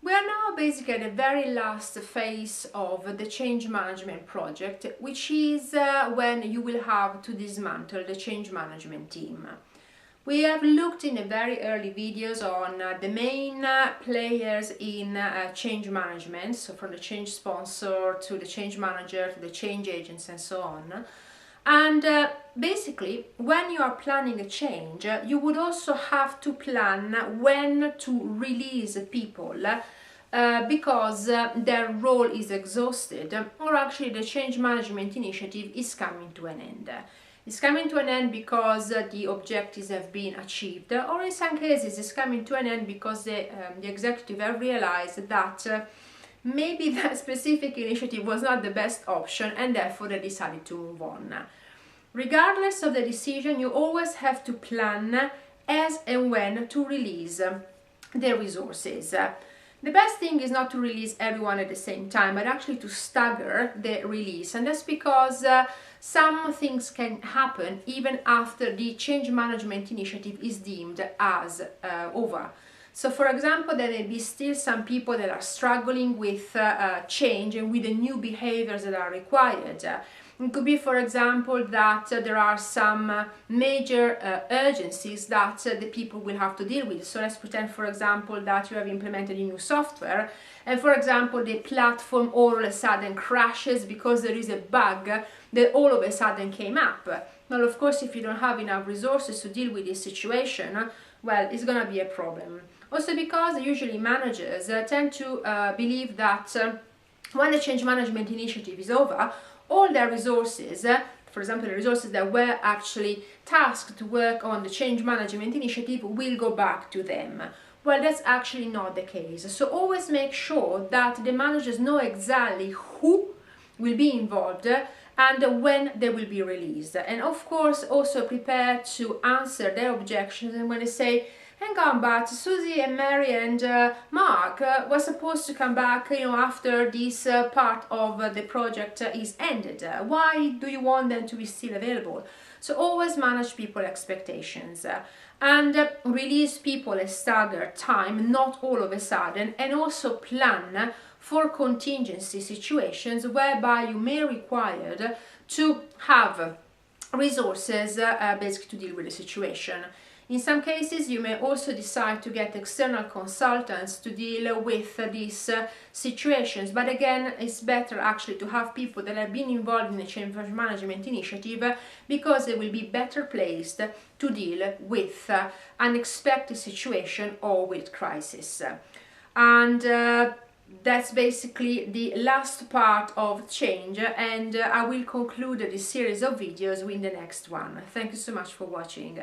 We are now basically at the very last phase of the change management project, which is when you will have to dismantle the change management team. We have looked in the very early videos on the main players in change management, so from the change sponsor to the change manager to the change agents and so on. And basically, when you are planning a change, you would also have to plan when to release people because their role is exhausted, or actually the change management initiative is coming to an end. It's coming to an end because the objectives have been achieved, or in some cases it's coming to an end because the executive have realized that maybe that specific initiative was not the best option and therefore they decided to move on. Regardless of the decision, you always have to plan as and when to release the resources. The best thing is not to release everyone at the same time, but actually to stagger the release, and that's because some things can happen even after the change management initiative is deemed as over. So for example, there may be still some people that are struggling with change and with the new behaviors that are required. It could be, for example, that there are some major urgencies that the people will have to deal with. So let's pretend, for example, that you have implemented a new software and, for example, the platform all of a sudden crashes because there is a bug that all of a sudden came up. Well, of course, if you don't have enough resources to deal with this situation, well, it's going to be a problem. Also because usually managers tend to believe that when the change management initiative is over, all their resources, for example the resources that were actually tasked to work on the change management initiative, will go back to them. Well, that's actually not the case. So always make sure that the managers know exactly who will be involved and when they will be released. And of course also prepare to answer their objections, and when they say, hang on, but Susie and Mary and Mark were supposed to come back, after this part of the project is ended. Why do you want them to be still available? So always manage people expectations and release people a staggered time, not all of a sudden, and also plan for contingency situations whereby you may require to have resources basically to deal with the situation. In some cases, you may also decide to get external consultants to deal with these situations. But again, it's better actually to have people that have been involved in the change management initiative because they will be better placed to deal with unexpected situation or with crisis. And that's basically the last part of change, and I will conclude this series of videos with the next one. Thank you so much for watching.